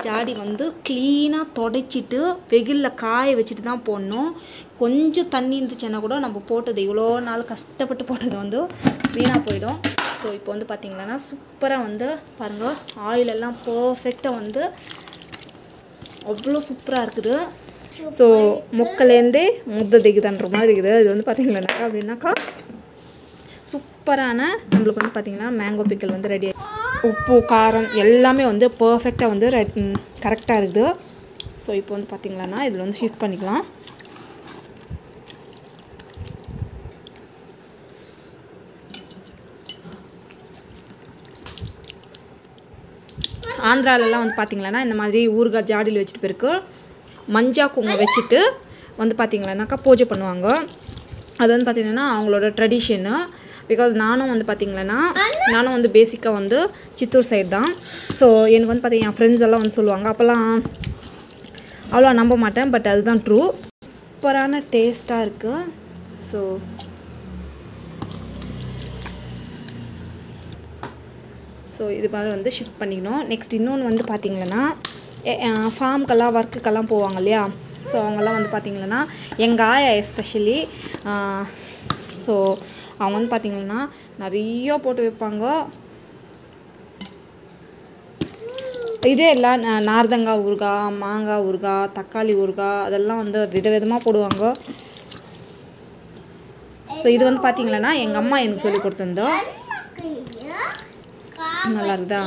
ஜாடி வந்து க்ளீனாக துடைச்சிட்டு வெயிலில் காய வச்சுட்டு தான் போடணும். கொஞ்சம் தண்ணி இருந்துச்சுன்னா கூட நம்ம போட்டது இவ்வளோ நாள் கஷ்டப்பட்டு போட்டது வந்து வீணாக போயிடும். ஸோ இப்போ வந்து பார்த்திங்கன்னா சூப்பராக வந்து பாருங்கள், ஆயிலெல்லாம் பர்ஃபெக்டாக வந்து அவ்வளோ சூப்பராக இருக்குது. ஸோ முக்கலேருந்தே முத்தை தைக்குதுன்ற மாதிரி இருக்குது. இது வந்து பார்த்திங்களாக்கா அப்படின்னாக்கா சூப்பரான நம்மளுக்கு வந்து பார்த்திங்கன்னா மேங்கோ பிக்கல் வந்து ரெடி. உப்பு காரம் எல்லாமே வந்து பர்ஃபெக்டாக வந்து கரெக்டாக இருக்குது. ஸோ இப்போ வந்து பார்த்திங்களான்னா இதில் வந்து ஷிஃப்ட் பண்ணிக்கலாம். ஆந்திராலெலாம் வந்து பார்த்திங்களான்னா இந்த மாதிரி ஊறுகாய் ஜாடியில் வச்சுட்டு போயிருக்கு மஞ்சா குங்குமம் வச்சுட்டு வந்து பார்த்திங்களானாக்கா பூஜை பண்ணுவாங்க. அது வந்து பார்த்திங்கன்னா அவங்களோட ட்ரெடிஷனு. பிகாஸ் நானும் வந்து பேசிக்காக வந்து சித்தூர் சைடு தான். ஸோ எனக்கு வந்து பார்த்திங்கன்னா என் ஃப்ரெண்ட்ஸ் எல்லாம் வந்து சொல்லுவாங்க, அப்போல்லாம் அவ்வளோ நம்ப மாட்டேன், பட் அதுதான் ட்ரூ. சூப்பரான டேஸ்ட்டாக இருக்குது. ஸோ இது மாதிரி வந்து ஷிஃப்ட் பண்ணிக்கணும். நெக்ஸ்ட் இன்னொன்று வந்து பார்த்திங்கன்னா ஃபார்முக்கெல்லாம் ஒர்க்குக்கெல்லாம் போவாங்க இல்லையா, ஸோ அவங்கெல்லாம் வந்து பார்த்திங்கன்னா எங்கள் ஆயா எஸ்பெஷலி. ஸோ அவங்க வந்து பார்த்திங்கன்னா நிறைய போட்டு வைப்பாங்க. இதே எல்லாம் நார்தங்காய் ஊறுகாய், மாங்காய் ஊறுகாய், தக்காளி ஊறுகாய் அதெல்லாம் வந்து விதவிதமாக போடுவாங்க. ஸோ இது வந்து பார்த்திங்கன்னா எங்கள் அம்மா எனக்கு சொல்லி கொடுத்துருந்தோம். நல்லா இருக்குதா?